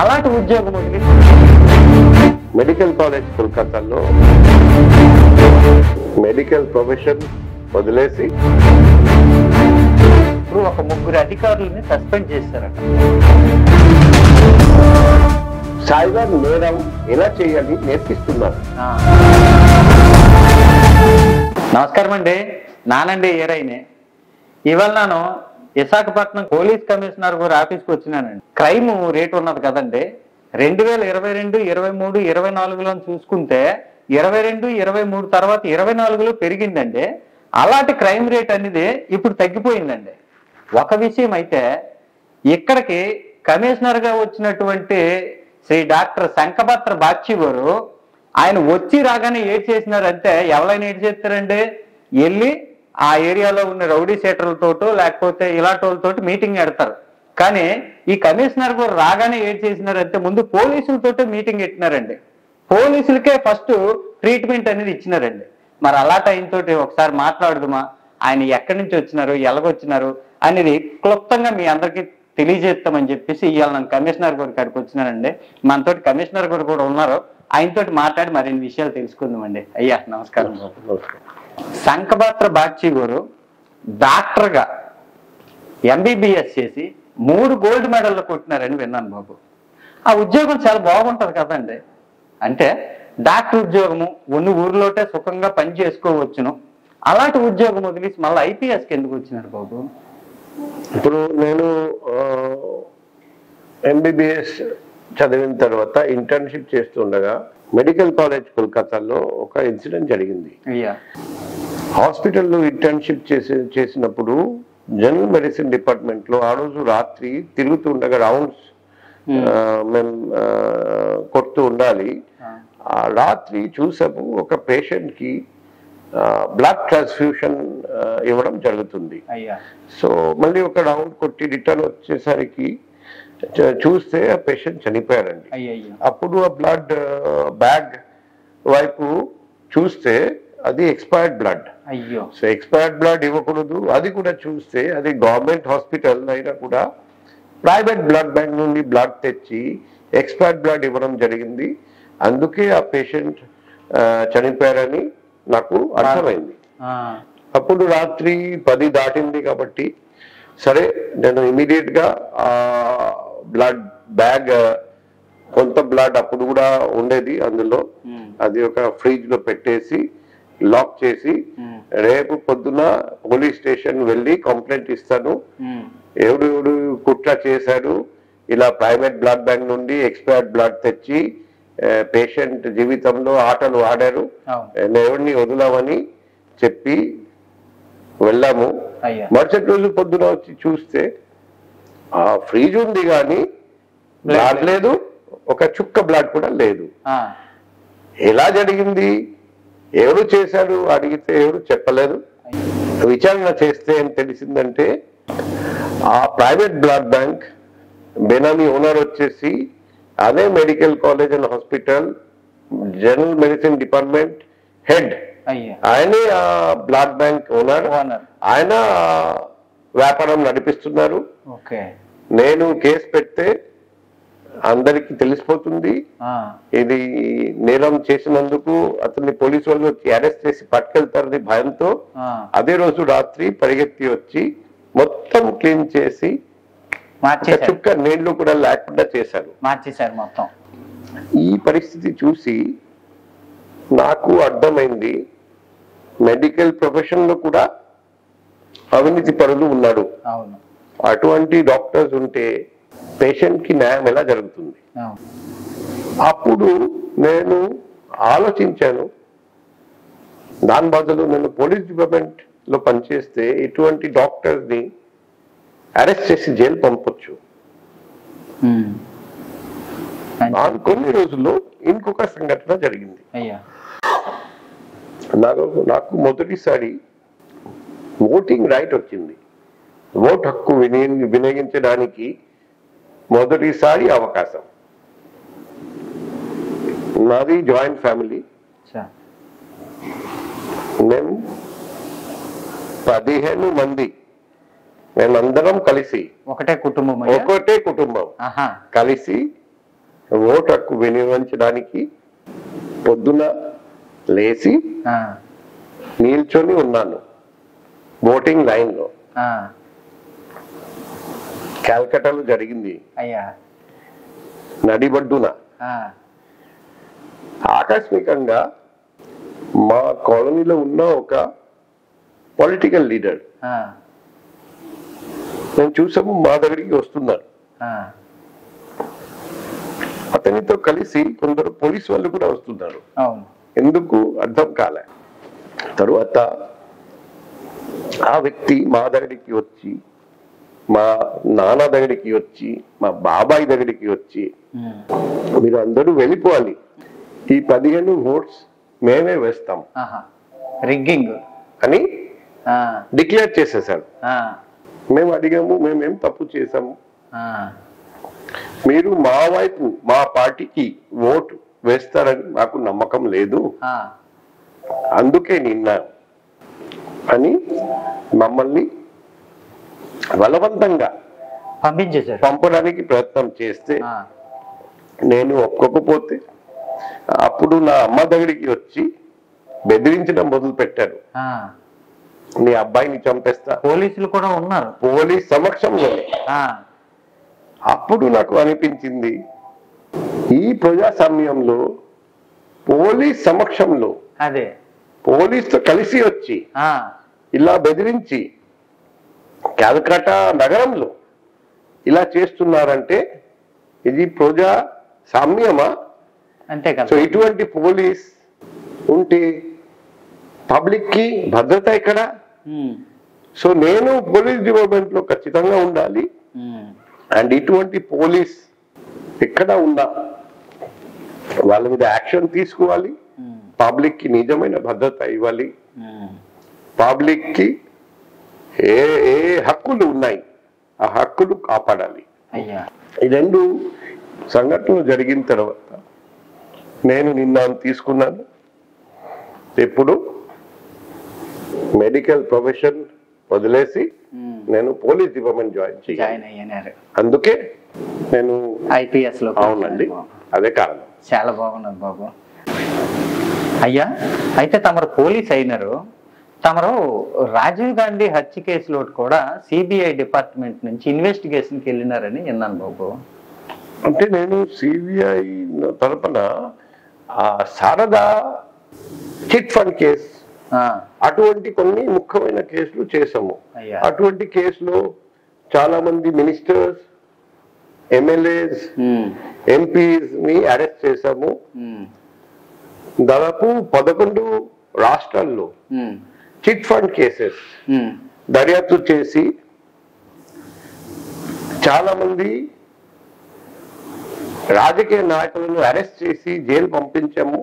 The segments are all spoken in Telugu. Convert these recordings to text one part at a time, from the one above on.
అలాంటి ఉద్యోగం వదిలి మెడికల్ కాలేజ్ కోల్కతాలో మెడికల్ ప్రొఫెషన్ వదిలేసి ఇప్పుడు ఒక 3 అధికారులని సస్పెండ్ చేశారట. సైబర్ నేరం ఎలా చేయాలి నేర్పిస్తున్నారు. నమస్కారం అండి, నానండి ఏరైనే. ఇవాళ నేను విశాఖపట్నం పోలీస్ కమిషనర్ గారి ఆఫీస్కి వచ్చినానండి. క్రైమ్ రేట్ ఉన్నది కదండి, 2022, 23, 24లో చూసుకుంటే 22, 23 తర్వాత 24లో పెరిగిందండి. అలాంటి క్రైమ్ రేట్ అనేది ఇప్పుడు తగ్గిపోయిందండి. ఒక విషయం అయితే, ఇక్కడికి కమిషనర్గా వచ్చినటువంటి శ్రీ డాక్టర్ శంఖపత్ర బాక్షి గారు ఆయన వచ్చి రాగానే ఏడ్ చేసినారంటే ఎవరైనా ఏడ్ చేస్తారండి? వెళ్ళి ఆ ఏరియాలో ఉన్న రౌడీ షీటర్లతోటో లేకపోతే ఇలాంటి మీటింగ్ పెడతారు. కానీ ఈ కమిషనర్ గారు రాగానే ఏడ్ చేసినారంటే ముందు పోలీసులతోటే మీటింగ్ పెట్టినారండి. పోలీసులకే ఫస్ట్ ట్రీట్మెంట్ అనేది ఇచ్చినారండి. మరి అలాంటి ఆయనతోటి ఒకసారి మాట్లాడదుమా, ఆయన ఎక్కడి నుంచి వచ్చినారు, ఎలాగొచ్చినారు అనేది క్లుప్తంగా మీ అందరికీ తెలియజేస్తామని చెప్పేసి ఇవాళ నేను కమిషనర్ గారి కాడికి వచ్చినానండి. మనతోటి కమిషనర్ గారు కూడా ఉన్నారు, ఆయనతోటి మాట్లాడి మరిన్ని విషయాలు తెలుసుకుందామండి. అయ్యా నమస్కారం. శంఖపత్ర బాక్షి గారు డాక్టర్గా MBBS చేసి 3 గోల్డ్ మెడల్లు కొట్టినారని విన్నాను బాబు. ఆ ఉద్యోగం చాలా బాగుంటుంది కదండి. అంటే డాక్టర్ ఉద్యోగము ఉన్న ఊరిలోటే సుఖంగా పని చేసుకోవచ్చును. అలాంటి ఉద్యోగం వదిలేసి మళ్ళీ IPSకి ఎందుకు వచ్చినారు బాబు? ఇప్పుడు నేను MBBS చదివిన తర్వాత ఇంటర్న్షిప్ చేస్తుండగా మెడికల్ కాలేజ్ కోల్కతాలో ఒక ఇన్సిడెంట్ జరిగింది. హాస్పిటల్లో ఇంటర్న్షిప్ చేసినప్పుడు జనరల్ మెడిసిన్ డిపార్ట్మెంట్ లో ఆ రోజు రాత్రి తిరుగుతుండగా రౌండ్స్ మేము కొడుతూ ఉండాలి. ఆ రాత్రి చూసాము ఒక పేషెంట్ కి బ్లడ్ ట్రాన్స్ఫ్యూషన్ ఇవ్వడం జరుగుతుంది. సో మళ్ళీ ఒక రౌండ్ కొట్టి రిటర్న్ వచ్చేసరికి చూస్తే ఆ పేషెంట్ చనిపోయారండి. అప్పుడు ఆ బ్లడ్ బ్యాగ్ వైపు చూస్తే అది expired blood. So expired blood ఇవ్వకూడదు. అది కూడా చూస్తే అది గవర్నమెంట్ హాస్పిటల్ అయినా కూడా ప్రైవేట్ బ్లడ్ బ్యాంక్ నుండి బ్లడ్ తెచ్చి ఎక్స్పైర్డ్ బ్లడ్ ఇవ్వడం జరిగింది. అందుకే ఆ పేషెంట్ చనిపోయారని నాకు అర్థమైంది. అప్పుడు రాత్రి 10 దాటింది కాబట్టి సరే నేను ఇమీడియట్ గా ఆ బ్లడ్ బ్యాగ్, కొంత బ్లడ్ అప్పుడు కూడా ఉండేది అందులో, అది ఒక ఫ్రిడ్జ్ లో పెట్టేసి లాక్ చేసి రేపు పొద్దున పోలీస్ స్టేషన్ వెళ్ళి కంప్లైంట్ ఇస్తాను, ఎవడు కుట్ర చేశాడు, ఇలా ప్రైవేట్ బ్లడ్ బ్యాంక్ నుండి ఎక్స్పైర్డ్ బ్లడ్ తెచ్చి పేషెంట్ జీవితంలో ఆటలు ఆడారు, ఎవరిని వదలమని చెప్పి వెళ్ళాము. మరుసటి రోజు పొద్దున వచ్చి చూస్తే ఆ ఫ్రిడ్జ్ ఉంది కానీ బ్లడ్ లేదు, ఒక చుక్క బ్లడ్ కూడా లేదు. ఎలా జరిగింది, ఎవరు చేశారు అడిగితే ఎవరు చెప్పలేదు. విచారణ చేస్తే ఏం తెలిసిందంటే ఆ private blood bank benami owner వచ్చేసి అదే medical college and hospital general medicine department head, ఆయనే ఆ బ్లడ్ బ్యాంక్ ఓనర్, ఆయన వ్యాపారం నడిపిస్తున్నారు. నేను కేసు పెడితే అందరికి తెలిసిపోతుంది, ఇది నేరం చేసినందుకు అతన్ని పోలీసు వాళ్ళు అరెస్ట్ చేసి పట్టుకెళ్తారని భయంతో అదే రోజు రాత్రి పరిగెత్తి వచ్చి మొత్తం క్లీన్ చేసి చుక్క నీళ్లు కూడా లేకుండా చేశారు, మార్చేశారు మొత్తం. ఈ పరిస్థితి చూసి నాకు అర్థమైంది మెడికల్ ప్రొఫెషన్ లో కూడా అవినీతి పరులు ఉన్నాడు. అటువంటి డాక్టర్స్ ఉంటే పేషెంట్ కి న్యాయం ఎలా జరుగుతుంది? అప్పుడు నేను ఆలోచించాను, దాని బదులు నేను పోలీస్ డిపార్ట్మెంట్ లో పనిచేస్తే ఇటువంటి డాక్టర్స్ ని అరెస్ట్ చేసి జైలు పంపొచ్చు. కొన్ని రోజుల్లో ఇంకొక సంఘటన జరిగింది. నాకు మొదటిసారి ఓటింగ్ రైట్ వచ్చింది. ఓట్ హక్కు వినియోగించడానికి మొదటిసారి అవకాశం. నాది జాయింట్ ఫ్యామిలీ, మేము 15 మంది, మేమందరం కలిసి ఒకటే కుటుంబం కలిసి ఓటు హక్కు వినియోగించడానికి పొద్దున లేచి నిల్చొని ఉన్నాను ఓటింగ్ లైన్ లో. కాల్కటాలో జరిగింది అయ్యా. నడిబడ్డున. ఆకస్మికంగా మా కాలనీలో ఉన్న ఒక పొలిటికల్ లీడర్ నేను చూసాము, మా దగ్గరికి వస్తున్నారు. అతనితో కలిసి కొందరు పోలీసు వాళ్ళు కూడా వస్తున్నారు. ఎందుకు అర్థం కాలే. తరువాత ఆ వ్యక్తి మా దగ్గరికి వచ్చి, మా నాన్న దగ్గరికి వచ్చి, మా బాబాయ్ దగ్గరికి వచ్చి, మీరు అందరూ వెళ్ళిపోవాలి, ఈ 15 ఓట్స్ మేమే వేస్తాం రిగ్గింగ్ అని డిక్లేర్ చేసేసాడు. మేము అడిగాము, మేమేం తప్పు చేశాము, మీరు మా వైపు మా పార్టీకి ఓటు వేస్తారని మాకు నమ్మకం లేదు, అందుకే నిన్న అని మమ్మల్ని బలవంతంగా పంపడానికి ప్రయత్నం చేస్తే నేను ఒప్పుకోకపోతే అప్పుడు నా అమ్మ దగ్గరికి వచ్చి బెదిరించడం మొదలు పెట్టారు. నీ అబ్బాయిని చంపేస్తా. పోలీసులు కూడా ఉన్నారు, పోలీస్ సమక్షంలో. అప్పుడు నాకు అనిపించింది, ఈ ప్రజాస్వామ్యంలో పోలీస్ సమక్షంలో అదే పోలీసుతో కలిసి వచ్చి ఇలా బెదిరించి కాల్కటా నగరంలో ఇలా చేస్తున్నారంటే ఇది ప్రజాస్వామ్యమా? అంతే కదా. సో ఇటువంటి పోలీస్ ఉంటే పబ్లిక్ కి భద్రత ఎక్కడ? సో నేను పోలీస్ డిపార్ట్మెంట్ లో ఖచ్చితంగా ఉండాలి. అండ్ ఇటువంటి పోలీస్ ఎక్కడ ఉన్నా వాళ్ళ మీద యాక్షన్ తీసుకోవాలి, పబ్లిక్ కి నిజమైన భద్రత ఇవ్వాలి, పబ్లిక్ కి ఏ ఏ హక్కులు ఉన్నాయి ఆ హక్కులు కాపాడాలి. ఈ 2 సంఘటనలు జరిగిన తర్వాత నేను నిర్ణయం తీసుకున్నాను, ఎప్పుడు మెడికల్ ప్రొఫెషన్ వదిలేసి నేను పోలీస్ డిపార్ట్మెంట్ జాయిన్ అయ్యాను. అందుకే నేను IPS లో. అవునండి, అదే కారణం. చాలా బాగున్నది బాబు. అయ్యా, అయితే తమరు పోలీస్ అయినారు, తమరు రాజీవ్ గాంధీ హత్య కేసులో కూడా CBI డిపార్ట్మెంట్ నుంచి ఇన్వెస్టిగేషన్కి వెళ్ళినారని విన్నాను బాబు. అంటే నేను CBI తరపున శారదా చిట్ ఫండ్ కేసు అటువంటి కొన్ని ముఖ్యమైన కేసులు చేసాము. అటువంటి కేసులో చాలా మంది మినిస్టర్స్, MLAs, MPs ని అరెస్ట్ చేశాము. దాదాపు 11 రాష్ట్రాల్లో చిట్ ఫండ్ కేసెస్ దర్యాప్తు చేసి చాలా మంది రాజకీయ నాయకులను అరెస్ట్ చేసి జైలు పంపించాము.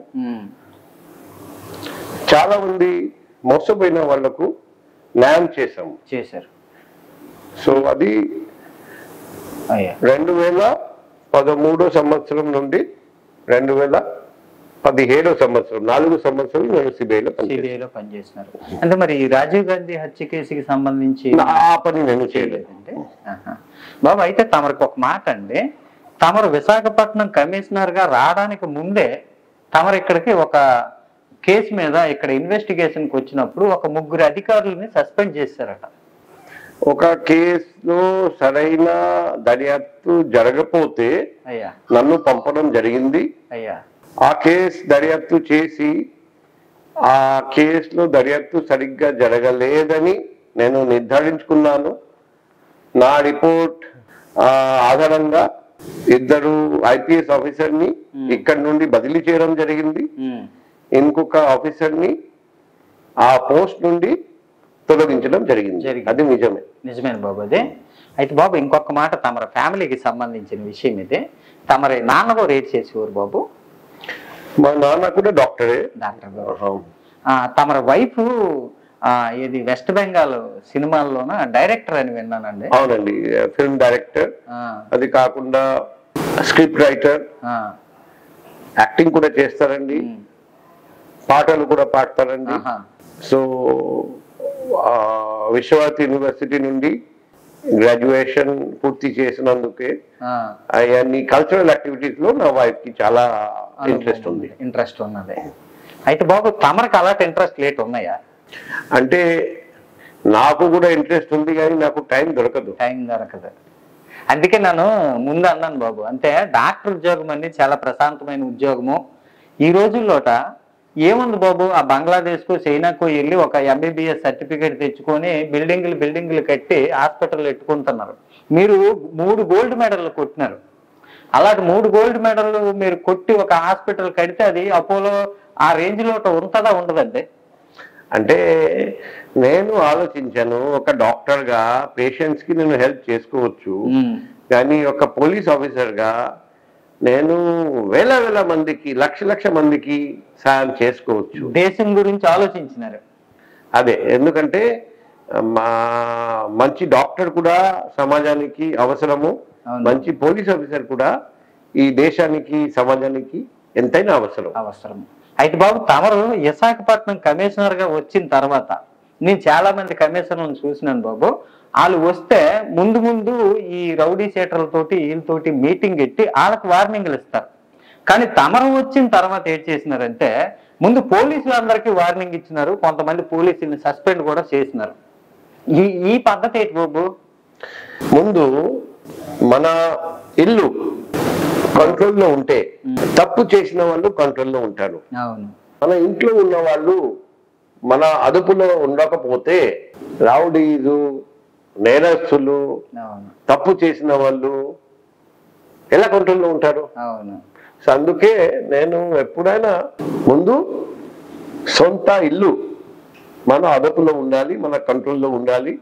చాలా మంది మోసపోయిన వాళ్లకు న్యాయం చేశారు. సో అది 2013 సంవత్సరం నుండి 2017 సంవత్సరం 4 సంవత్సరం నేను సిబిఐలో పనిచేస్తున్నారు. అంటే మరి రాజీవ్ గాంధీ హత్య కేసుకి సంబంధించి ఆ పని నేను చేయలేదంటే బాబు. అయితే తమరికి ఒక మాట అండి, తమరు విశాఖపట్నం కమిషనర్ గా రావడానికి ముందే తమరు ఇక్కడికి ఒక కేసు మీద ఇక్కడ ఇన్వెస్టిగేషన్ కి వచ్చినప్పుడు ఒక 3 అధికారులని సస్పెండ్ చేశారట. ఒక కేసులో సరైన దర్యాప్తు జరగపోతే నన్ను పంపడం జరిగింది. ఆ కేసు దర్యాప్తు చేసి ఆ కేసులో దర్యాప్తు సరిగ్గా జరగలేదని నేను నిర్ధారించుకున్నాను. నా రిపోర్ట్ ఆధారంగా 2 IPS ఆఫీసర్ని ఇక్కడి నుండి బదిలీ చేయడం జరిగింది. ఇంకొక ఆఫీసర్ని ఆ పోస్ట్ నుండి తొలగించడం జరిగింది. అది నిజమే బాబు. అదే అయితే బాబు ఇంకొక మాట, తమర ఫ్యామిలీకి సంబంధించిన విషయం ఇదే. తమరి నాన్న కూడా రేట్ చేసేవారు బాబు. మా నాన్న కూడా డాక్టర్ గారు. తమర వైఫ్ ఇది వెస్ట్ బెంగాల్ సినిమాల్లోన డైరెక్టర్ అని విన్నానండి. అవునండి, ఫిల్మ్ డైరెక్టర్. అది కాకుండా స్క్రిప్ట్ రైటర్, యాక్టింగ్ కూడా చేస్తారండి, పాటలు కూడా పాడతారండి. సో విశ్వభారతి యూనివర్సిటీ నుండి గ్రాడ్యుయేషన్ పూర్తి చేసినందుకే అవన్నీ కల్చరల్ యాక్టివిటీస్ లో నా వైఫ్ కి చాలా ఇంట్రెస్ట్ ఉన్నది. అయితే బాబు తమరికి అలాంటి ఇంట్రెస్ట్ లేట్ ఉన్నాయా? అంటే నాకు కూడా ఇంట్రెస్ట్ ఉంది కానీ నాకు టైం దొరకదు. అందుకే నేను ముందు అన్నాను బాబు, అంటే డాక్టర్ ఉద్యోగం అనేది చాలా ప్రశాంతమైన ఉద్యోగము. ఈ రోజుల్లోట ఏముంది బాబు, ఆ బంగ్లాదేశ్కు చైనాకు వెళ్ళి ఒక MBBS సర్టిఫికేట్ తెచ్చుకొని బిల్డింగ్లు కట్టి హాస్పిటల్ పెట్టుకుంటున్నారు. మీరు 3 గోల్డ్ మెడల్లు కొట్టినారు. అలాంటి 3 గోల్డ్ మెడల్ మీరు కొట్టి ఒక హాస్పిటల్ కడితే అది అపోలో ఆ రేంజ్ లో ఉంటుందా ఉండదండి? అంటే నేను ఆలోచించాను, ఒక డాక్టర్ గా పేషెంట్స్ కి నేను హెల్ప్ చేసుకోవచ్చు, కానీ ఒక పోలీస్ ఆఫీసర్ గా నేను వేల మందికి లక్ష మందికి సాయం చేసుకోవచ్చు. దేశం గురించి ఆలోచించినారు. అదే, ఎందుకంటే మంచి డాక్టర్ కూడా సమాజానికి అవసరము, మంచి పోలీస్ ఆఫీసర్ కూడా ఈ దేశానికి సమాజానికి ఎంతైనా అవసరం. అయితే బాబు తమరు విశాఖపట్నం కమిషనర్ గా వచ్చిన తర్వాత నేను చాలా మంది కమిషనర్లను చూసినాను బాబు. వాళ్ళు వస్తే ముందు ఈ రౌడీ షీటర్లతోటి వీళ్ళతోటి మీటింగ్ పెట్టి వాళ్ళకి వార్నింగ్లు ఇస్తారు. కానీ తమరు వచ్చిన తర్వాత ఏం చేసినారంటే ముందు పోలీసులందరికీ వార్నింగ్ ఇచ్చినారు, కొంతమంది పోలీసుల్ని సస్పెండ్ కూడా చేసినారు. ఈ పద్ధతి ఏంటి బాబు? ముందు మన ఇల్లు కంట్రోల్లో ఉంటే తప్పు చేసిన వాళ్ళు కంట్రోల్లో ఉంటారు. మన ఇంట్లో ఉన్న వాళ్ళు మన అదుపులో ఉండకపోతే రౌడీలు, నేరస్తులు, తప్పు చేసిన వాళ్ళు ఎలా కంట్రోల్లో ఉంటారు? సో అందుకే నేను ఎప్పుడైనా ముందు సొంత ఇల్లు మన అదుపులో ఉండాలి, మన కంట్రోల్లో ఉండాలి.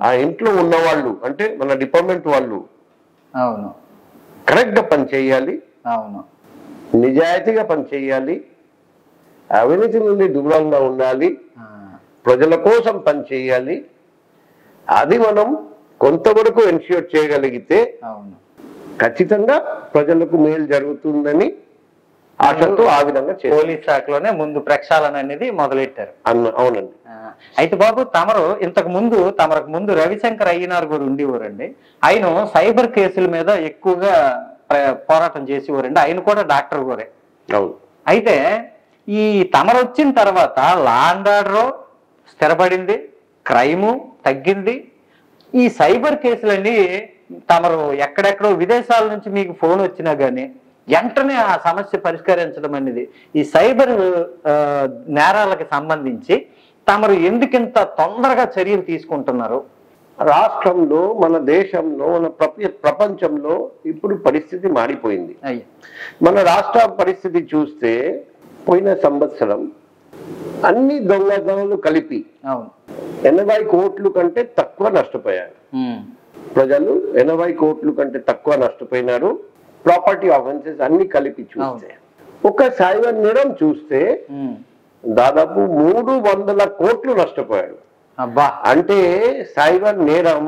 ఆ ఇంట్లో ఉన్న వాళ్ళు అంటే మన డిపార్ట్మెంట్ వాళ్ళు కరెక్ట్ గా పని చేయాలి, నిజాయితీగా పని చేయాలి, అవినీతి నుండి దూరంగా ఉండాలి, ప్రజల కోసం పని చేయాలి. అది మనం కొంతవరకు ఎన్ష్యూర్ చేయగలిగితే ఖచ్చితంగా ప్రజలకు మేలు జరుగుతుందని ఆశతో ఆ విధంగా పోలీస్ శాఖలోనే ముందు ప్రక్షాళన అనేది మొదలెట్టారు. అవునండి. అయితే బాబు తమరకు ముందు రవిశంకర్ అయ్యనార్ గారు ఉండేవారండి. ఆయన సైబర్ కేసుల మీద ఎక్కువగా పోరాటం చేసేవారండి. ఆయన కూడా డాక్టర్ గారే. అయితే ఈ తమరు వచ్చిన తర్వాత లా అండ్ ఆర్డర్ స్థిరపడింది, క్రైము తగ్గింది. ఈ సైబర్ కేసులన్నీ తమరు ఎక్కడెక్కడో విదేశాల నుంచి మీకు ఫోన్ వచ్చినా గానీ వెంటనే ఆ సమస్య పరిష్కరించడం అనేది ఈ సైబర్ నేరాలకు సంబంధించి తమరు ఎందుకింత తొందరగా చర్యలు తీసుకుంటున్నారు? రాష్ట్రంలో, మన దేశంలో, మన ప్రపంచంలో ఇప్పుడు పరిస్థితి మారిపోయింది. మన రాష్ట్ర పరిస్థితి చూస్తే పోయిన సంవత్సరం అన్ని దొంగతనాలు కలిపి 80 కోట్ల కంటే తక్కువ నష్టపోయారు. ప్రజలు 80 కోట్ల కంటే తక్కువ నష్టపోయినారు. ప్రాపర్టీ ఆఫెన్సెస్ అన్ని కలిపి చూస్తే, ఒక సైబర్ నేరం చూస్తే దాదాపు 300 కోట్లు నష్టపోయారు. అంటే సైబర్ నేరం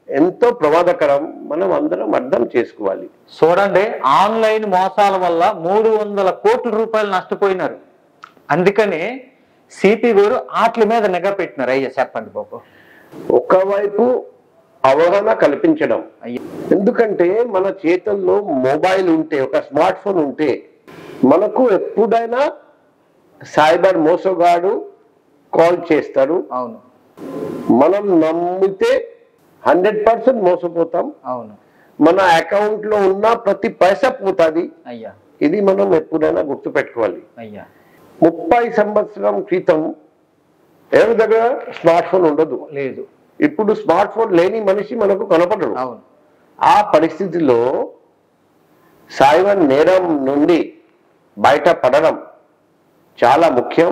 ఎంతో ప్రమాదకరం, మనం అందరం అర్థం చేసుకోవాలి. చూడండి, ఆన్లైన్ మోసాల వల్ల 300 కోట్ల రూపాయలు నష్టపోయినారు. అందుకని సిపి గారు వాటి మీద నిఘా పెట్టినారు. అయ్యా చెప్పండి బాబు. ఒకవైపు అవగాహన కల్పించడం, ఎందుకంటే మన చేతుల్లో మొబైల్ ఉంటే, ఒక స్మార్ట్ ఫోన్ ఉంటే మనకు ఎప్పుడైనా సైబర్ మోసగాడు కాల్ చేస్తారు. మనం నమ్మితే 100% మోసపోతాం. మన అకౌంట్ లో ఉన్న ప్రతి పైసా పోతుంది. ఇది మనం ఎప్పుడైనా గుర్తు పెట్టుకోవాలి. 30 సంవత్సరం క్రితం ఎవరి దగ్గర స్మార్ట్ ఫోన్ ఉండదు, లేదు. ఇప్పుడు స్మార్ట్ ఫోన్ లేని మనిషి మనకు కనపడరు. ఆ పరిస్థితిలో సైబర్ నేరం నుండి బయటపడడం చాలా ముఖ్యం.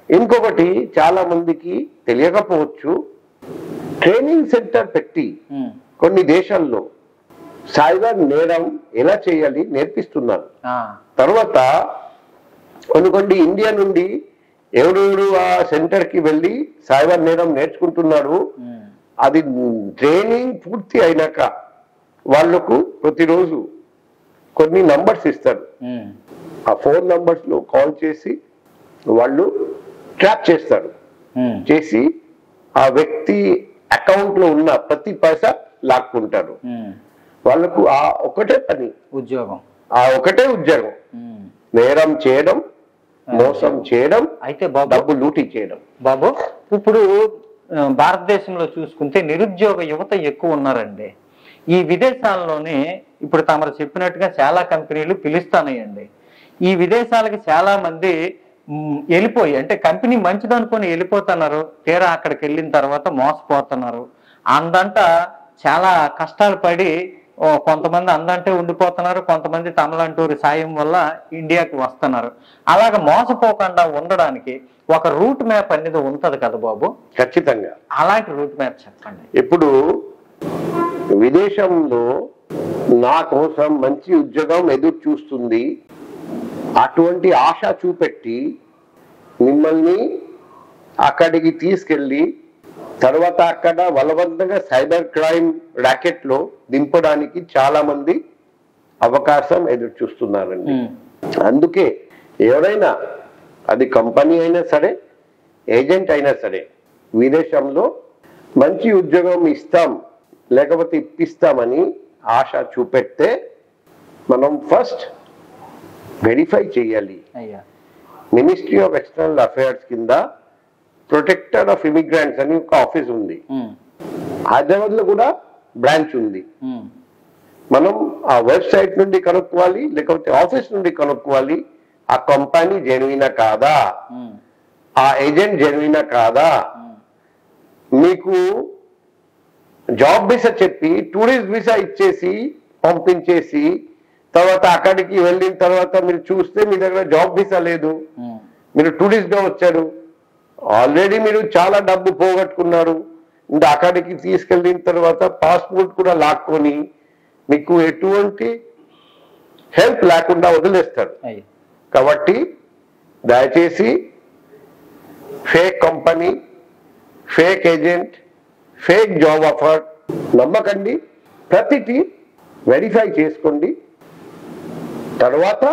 ఇంకొకటి, చాలా మందికి తెలియకపోవచ్చు, ట్రైనింగ్ సెంటర్ పెట్టి కొన్ని దేశాల్లో సైబర్ నేరం ఎలా చేయాలి నేర్పిస్తున్నారు. తర్వాత కొన్ని ఇండియా నుండి ఎవరెవరు ఆ సెంటర్ కి వెళ్ళి సైబర్ నేరం నేర్చుకుంటున్నారు. అది ట్రైనింగ్ పూర్తి అయినాక వాళ్లకు ప్రతిరోజు కొన్ని నంబర్స్ ఇస్తారు. ఆ ఫోన్ నంబర్స్ లో కాల్ చేసి వాళ్ళు ట్రాప్ చేస్తారు. చేసి ఆ వ్యక్తి అకౌంట్ లో ఉన్న ప్రతి పైసా లాక్కుంటారు. వాళ్ళకు ఆ ఒకటే పని, ఉద్యోగం, ఆ ఒకటే ఉద్యోగం, నేరం చేయడం, మోసం చేయడం, అయితే డబ్బు లూటీ చేయడం. బాబు ఇప్పుడు భారతదేశంలో చూసుకుంటే నిరుద్యోగ యువత ఎక్కువ ఉన్నారండి. ఈ విదేశాల్లోనే ఇప్పుడు తమరు చెప్పినట్టుగా చాలా కంపెనీలు పిలుస్తానయండి. ఈ విదేశాలకి చాలా మంది వెళ్ళిపోయి, అంటే కంపెనీ మంచిదనుకొని వెళ్ళిపోతున్నారు, తీరా అక్కడికి వెళ్ళిన తర్వాత మోసపోతున్నారు. అందంట చాలా కష్టాలు పడి కొంతమంది అందంటే ఉండిపోతున్నారు, కొంతమంది తమలంటూరి సాయం వల్ల ఇండియాకి వస్తున్నారు. అలాగ మోసపోకుండా ఉండడానికి ఒక రూట్ మ్యాప్ అనేది ఉంటది కదా బాబు? ఖచ్చితంగా అలాంటి రూట్ మ్యాప్ చెప్పండి. ఇప్పుడు విదేశంలో నా కోసం మంచి ఉద్యోగం ఎదురు చూస్తుంది, అటువంటి ఆశ చూపెట్టి మిమ్మల్ని అక్కడికి తీసుకెళ్ళి తర్వాత అక్కడ బలవంతంగా సైబర్ క్రైమ్ ర్యాకెట్ లో దింపడానికి చాలా మంది అవకాశం ఎదురు చూస్తున్నారండి. అందుకే ఎవరైనా, అది కంపెనీ అయినా సరే, ఏజెంట్ అయినా సరే, విదేశంలో మంచి ఉద్యోగం ఇస్తాం లేకపోతే ఇప్పిస్తామని ఆశ చూపెడితే మనం ఫస్ట్ వెరిఫై చేయాలి. మినిస్ట్రీ ఆఫ్ ఎక్స్టర్నల్ అఫైర్స్ కింద ప్రొటెక్టర్ ఆఫ్ ఇమిగ్రెంట్స్ అని ఒక ఆఫీస్ ఉంది, హైదరాబాద్ లో కూడా బ్రాంచ్ ఉంది. మనం ఆ వెబ్సైట్ నుండి కనుక్కోవాలి, లేకపోతే ఆఫీస్ నుండి కనుక్కోవాలి ఆ కంపెనీ జెన్యునా కాదా, ఆ ఏజెంట్ జెన్యునా కాదా. మీకు జాబ్ వీసా చెప్పి టూరిస్ట్ వీసా ఇచ్చేసి పంపించేసి తర్వాత అక్కడికి వెళ్ళిన తర్వాత మీరు చూస్తే మీ దగ్గర జాబ్ వీసా లేదు, మీరు టూరిస్ట్ గా వచ్చారు, ఆల్రెడీ మీరు చాలా డబ్బు పోగొట్టుకున్నారు, ఇంకా అక్కడికి తీసుకెళ్ళిన తర్వాత పాస్పోర్ట్ కూడా లాక్కొని మీకు ఎటువంటి హెల్ప్ లేకుండా వదిలేస్తారు. కాబట్టి దయచేసి fake company, fake agent, fake job offer నమ్మకండి. ప్రతిదీ వెరిఫై చేసుకోండి, తర్వాత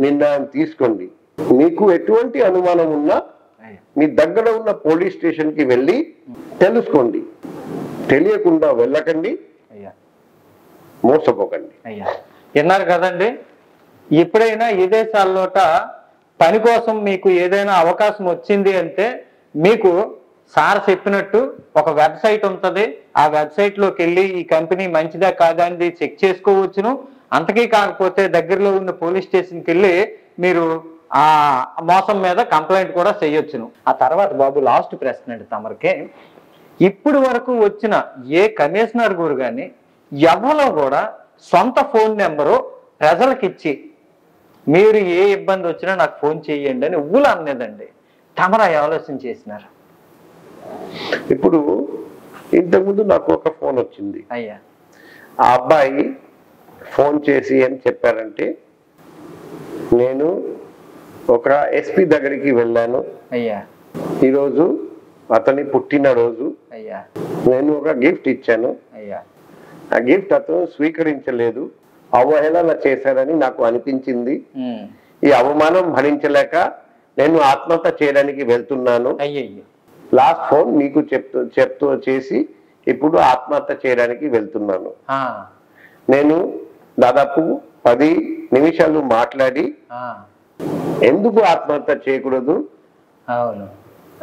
నిర్ణయం తీసుకోండి. మీకు ఎటువంటి అనుమానం ఉన్నా మీ దగ్గర ఉన్న పోలీస్ స్టేషన్ కి వెళ్ళి తెలుసుకోండి. తెలియకుండా వెళ్ళకండి, మోసపోకండి. విన్నారు కదండి. ఎప్పుడైనా విదేశాల్లోట పని కోసం మీకు ఏదైనా అవకాశం వచ్చింది అంటే మీకు సార్ చెప్పినట్టు ఒక వెబ్సైట్ ఉంటుంది, ఆ వెబ్సైట్ లోకి వెళ్ళి ఈ కంపెనీ మంచిదా కాదా అని చెక్ చేసుకోవచ్చును. అంతకీ కాకపోతే దగ్గరలో ఉన్న పోలీస్ స్టేషన్కి వెళ్ళి మీరు ఆ మోసం మీద కంప్లైంట్ కూడా చేయొచ్చును. ఆ తర్వాత బాబు లాస్ట్ ప్రశ్న అండి తమరికి, ఇప్పుడు వరకు వచ్చిన ఏ కమిషనర్ గురు కానీ ఎవరో కూడా సొంత ఫోన్ నెంబరు ప్రజలకు ఇచ్చి మీరు ఏ ఇబ్బంది వచ్చినా నాకు ఫోన్ చేయండి అని ఊళ్ళు అనేదండి. తమరు ఆలోచన చేసినారు? ఇప్పుడు ఇంతకుముందు నాకు ఒక ఫోన్ వచ్చింది అయ్యా, ఆ అబ్బాయి ఫోన్ చేసి ఏం చెప్పారంటే, నేను ఒక ఎస్పీ దగ్గరికి వెళ్ళాను అయ్యా, ఈరోజు అతని పుట్టినరోజు, అయ్యా నేను ఒక గిఫ్ట్ ఇచ్చాను, అయ్యా ఆ గిఫ్ట్ అతను స్వీకరించలేదు, అవహేళన చేశారని నాకు అనిపించింది. ఈ అవమానం భరించలేక నేను ఆత్మహత్య చేయడానికి వెళ్తున్నాను. అయ్యయ్యో, లాస్ట్ ఫోన్ మీకు చెప్తూ చేసి ఇప్పుడు ఆత్మహత్య చేయడానికి వెళ్తున్నాను. నేను దాదాపు 10 నిమిషాలు మాట్లాడి ఎందుకు ఆత్మహత్య చేయకూడదు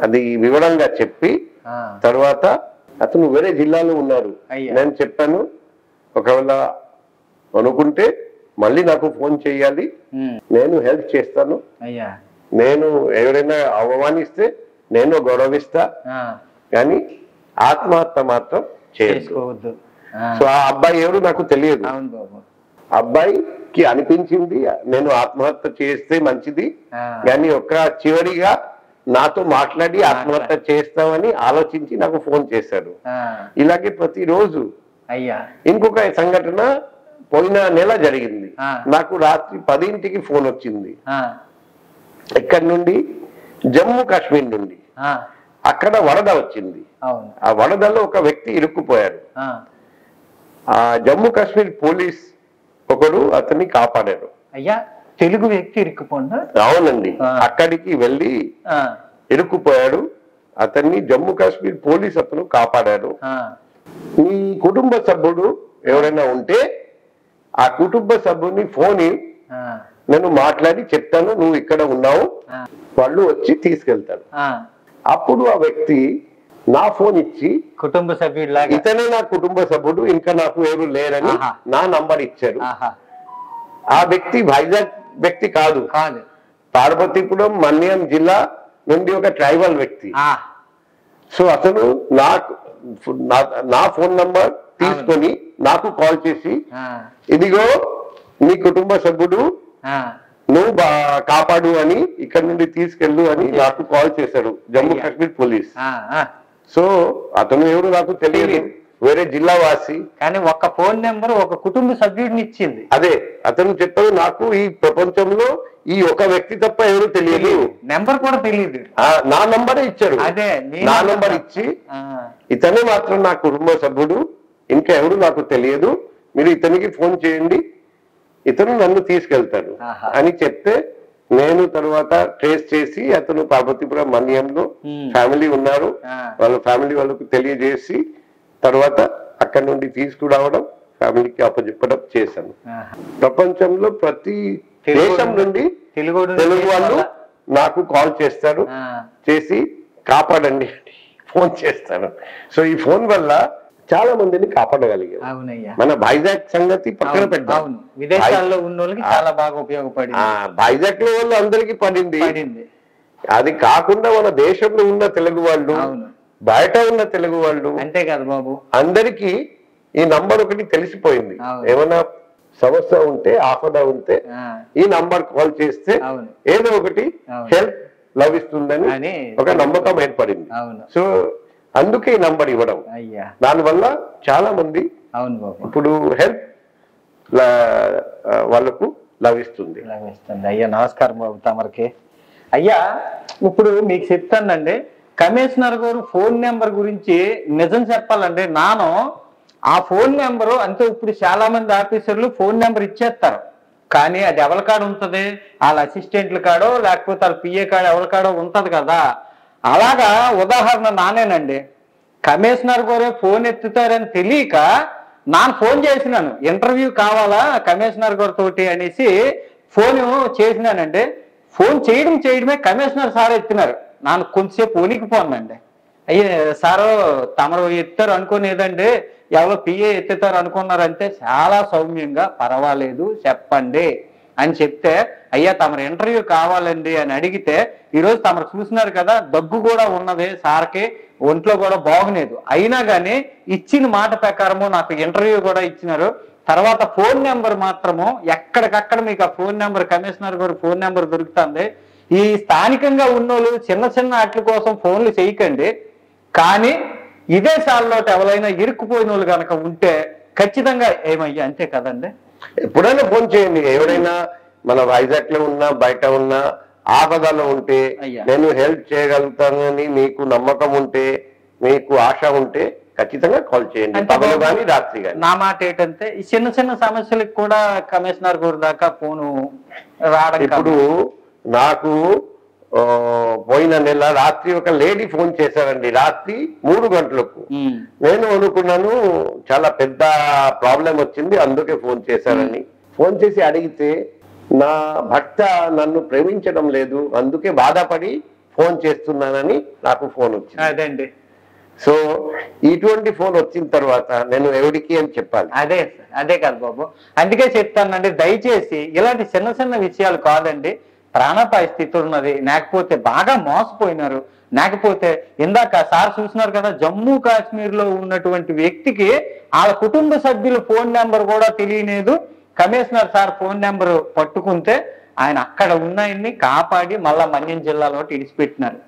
అది వివరంగా చెప్పి తర్వాత అతను వేరే జిల్లాలో ఉన్నారు. నేను చెప్పాను, ఒకవేళ అనుకుంటే మళ్ళీ నాకు ఫోన్ చేయాలి, నేను హెల్ప్ చేస్తాను, నేను ఎవరైనా అవమానిస్తే నేను గౌరవిస్తా, కానీ ఆత్మహత్య మాత్రం చేసుకోవద్దు. సో ఆ అబ్బాయి ఎవరు నాకు తెలియదు. అబ్బాయికి అనిపించింది నేను ఆత్మహత్య చేస్తే మంచిది, కానీ ఒక చివరిగా నాతో మాట్లాడి ఆత్మహత్య చేస్తామని ఆలోచించి నాకు ఫోన్ చేశారు. ఇలాగే ప్రతిరోజు. ఇంకొక సంఘటన పోయిన నెల జరిగింది. నాకు రాత్రి 10ంటికి ఫోన్ వచ్చింది, ఎక్కడి నుండి, జమ్మూ కాశ్మీర్ నుండి. అక్కడ వరద వచ్చింది, ఆ వరదలో ఒక వ్యక్తి ఇరుక్కుపోయాడు. ఆ జమ్మూ కాశ్మీర్ పోలీస్ ఒకరు అతన్ని కాపాడారు. అయ్యా, తెలుగు వ్యక్తి ఇరుక్కుపోండి? అవునండి, అక్కడికి వెళ్ళి ఇరుక్కుపోయాడు. అతన్ని జమ్మూ కాశ్మీర్ పోలీస్ అతను కాపాడారు. నీ కుటుంబ సభ్యుడు ఎవరైనా ఉంటే ఆ కుటుంబ సభ్యుని ఫోన్ నేను మాట్లాడి చెప్తాను నువ్వు ఇక్కడ ఉన్నావు, వాళ్ళు వచ్చి తీసుకెళ్తారు. అప్పుడు ఆ వ్యక్తి నా ఫోన్ ఇచ్చి కుటుంబ సభ్యుడు ఇతనే నా కుటుంబ సభ్యుడు, ఇంకా నాకు ఎవరు లేరని నా నంబర్ ఇచ్చారు. ఆ వ్యక్తి వైజాగ్ వ్యక్తి కాదు, పార్వతీపురం మన్యం జిల్లా నుండి ఒక ట్రైబల్ వ్యక్తి. సో అతను నా ఫోన్ నంబర్ తీసుకొని నాకు కాల్ చేసి ఇదిగో నీ కుటుంబ సభ్యుడు నువ్వు కాపాడు అని ఇక్కడ నుండి తీసుకెళ్ళు అని నాకు కాల్ చేశాడు జమ్మూ కాశ్మీర్ పోలీస్. సో అతను ఎవరు నాకు తెలియదు, వేరే జిల్లా వాసి, కానీ ఒక ఫోన్ నెంబర్ ఒక కుటుంబ సభ్యుడిని ఇచ్చింది. అదే అతను చెప్పాడు నాకు ఈ ప్రపంచంలో ఈ ఒక వ్యక్తి తప్ప ఎవరు తెలియదు, నెంబర్ కూడా తెలియదు, నా నంబరే ఇచ్చారు. అదే నా నంబర్ ఇచ్చి ఇతనే మాత్రం నా కుటుంబ సభ్యుడు, ఇంకా ఎవరు నాకు తెలియదు, మీరు ఇతనికి ఫోన్ చేయండి, ఇతను నన్ను తీసుకెళ్తాడు అని చెప్తే నేను తర్వాత ట్రేస్ చేసి అతను పార్వతీపురం మన్యంలో ఫ్యామిలీ ఉన్నారు, వాళ్ళ ఫ్యామిలీ వాళ్ళకు తెలియజేసి తర్వాత అక్కడి నుండి తీసుకురావడం, ఫ్యామిలీకి అప్పచెప్పడం చేశాను. ప్రపంచంలో ప్రతి దేశం నుండి తెలుగు వాళ్ళు నాకు కాల్ చేస్తారు, చేసి కాపాడండి అని ఫోన్ చేస్తాను. సో ఈ ఫోన్ వల్ల చాలా మందిని కాపాడగలిగారు. మన వైజాగ్ సంగతి పక్కన పెట్టాం, విదేశాల్లో ఉన్న వాళ్ళకి చాలా బాగా ఉపయోగపడింది. వైజాగ్ లో వాళ్ళు అందరికీ పడింది. అది కాకుండా మన దేశంలో ఉన్న తెలుగు వాళ్ళు, బయట ఉన్న తెలుగు వాళ్ళు, అంతే కదా బాబు, అందరికీ ఈ నంబర్ ఒకటి తెలిసిపోయింది. ఏమైనా సమస్య ఉంటే, ఆపద ఉంటే ఈ నంబర్ కాల్ చేస్తే ఏదో ఒకటి హెల్ప్ లభిస్తుందని ఒక నమ్మకం ఏర్పడింది. సో అందుకే ఈ నంబర్ ఇవ్వడం, దానివల్ల చాలా మంది ఇప్పుడు హెల్ప్ వాళ్ళకు లభిస్తుంది. అయ్యా నమస్కారం బాబు తమరికి. అయ్యా ఇప్పుడు మీకు చెప్తానండి, కమిషనర్ గారు ఫోన్ నెంబర్ గురించి నిజం చెప్పాలంటే నాను ఆ ఫోన్ నెంబరు అంటే ఇప్పుడు చాలా మంది ఆఫీసర్లు ఫోన్ నెంబర్ ఇచ్చేస్తారు, కానీ అది ఎవరి కాడ ఉంటుంది, వాళ్ళ అసిస్టెంట్ల కాడో లేకపోతే వాళ్ళ పిఏ కాడ ఎవరి కాడో ఉంటది కదా. అలాగా ఉదాహరణ నానేనండి, కమిషనర్ గారే ఫోన్ ఎత్తుతారని తెలియక నాన్న ఫోన్ చేసినాను, ఇంటర్వ్యూ కావాలా కమిషనర్ గారితో అనేసి ఫోన్ చేసినానండి. ఫోన్ చేయడమే కమిషనర్ సార్ ఎత్తినారు. నాన్న కొంచెంసేపు వణికిపోనండి, అయ్యే సారు తమరు ఎత్తారు అనుకునేదండి, ఎవరో పిఏ ఎత్తుతారు అనుకున్నారంటే చాలా సౌమ్యంగా పర్వాలేదు చెప్పండి అని చెప్తే, అయ్యా తమరు ఇంటర్వ్యూ కావాలండి అని అడిగితే, ఈరోజు తమరు చూసినారు కదా దగ్గు కూడా ఉన్నది సార్కి, ఒంట్లో కూడా బాగులేదు, అయినా కానీ ఇచ్చిన మాట ప్రకారము నాకు ఇంటర్వ్యూ కూడా ఇచ్చినారు. తర్వాత ఫోన్ నెంబర్ మాత్రము ఎక్కడికక్కడ మీకు ఆ ఫోన్ నెంబర్ కమిషనర్ గారు ఫోన్ నెంబర్ దొరుకుతుంది. ఈ స్థానికంగా ఉన్నోళ్ళు చిన్న చిన్న వాటి కోసం ఫోన్లు చేయకండి, కానీ విదేశాల్లో ఎవరైనా ఇరుక్కుపోయిన వాళ్ళు కనుక ఉంటే ఖచ్చితంగా ఏమయ్యా అంతే కదండి, ఎప్పుడైనా ఫోన్ చేయండి. ఎవరైనా మన వైజాగ్ లో ఉన్నా బయట ఉన్నా ఆపదలో ఉంటే, నేను హెల్ప్ చేయగలుగుతానని మీకు నమ్మకం ఉంటే, మీకు ఆశ ఉంటే ఖచ్చితంగా కాల్ చేయండి, పగలు కానీ రాత్రి కానీ. నా మాట ఏంటంటే ఈ చిన్న చిన్న సమస్యలకు కూడా కమిషనర్ గారి దాకా ఫోను రావడం. ఇప్పుడు నాకు పోయిన నెల రాత్రి ఒక లేడీ ఫోన్ చేశారండి, రాత్రి 3 గంటలకు. నేను అనుకున్నాను చాలా పెద్ద ప్రాబ్లం వచ్చింది అందుకే ఫోన్ చేశారని. ఫోన్ చేసి అడిగితే నా భర్త నన్ను ప్రేమించడం లేదు అందుకే బాధపడి ఫోన్ చేస్తున్నానని నాకు ఫోన్ వచ్చింది. అదండి. సో ఇటువంటి ఫోన్ వచ్చిన తర్వాత నేను ఎవరికి అని చెప్పాలి. అదే కాదు బాబు, అందుకే చెప్తానండి, దయచేసి ఇలాంటి చిన్న చిన్న విషయాలు కాదండి, ప్రాణాపాయ స్థితి ఉన్నది, లేకపోతే బాగా మోసపోయినారు, లేకపోతే ఇందాక సార్ చూసినారు కదా జమ్మూ కాశ్మీర్ లో ఉన్నటువంటి వ్యక్తికి వాళ్ళ కుటుంబ సభ్యుల ఫోన్ నెంబర్ కూడా తెలియలేదు. కమిషనర్ సార్ ఫోన్ నెంబర్ పట్టుకుంటే ఆయన అక్కడ ఉన్నాయన్ని కాపాడి మళ్ళా మన్యం జిల్లాలో ఇడిచిపెట్టినారు.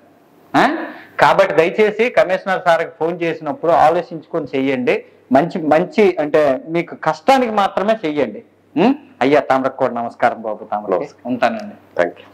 కాబట్టి దయచేసి కమిషనర్ సార్కి ఫోన్ చేసినప్పుడు ఆలోచించుకొని చెయ్యండి, మంచి అంటే మీకు కష్టానికి మాత్రమే చెయ్యండి. అయ్యా తమరకు కూడా నమస్కారం బాబు, తమరికి ఉంటానండి. Thank you.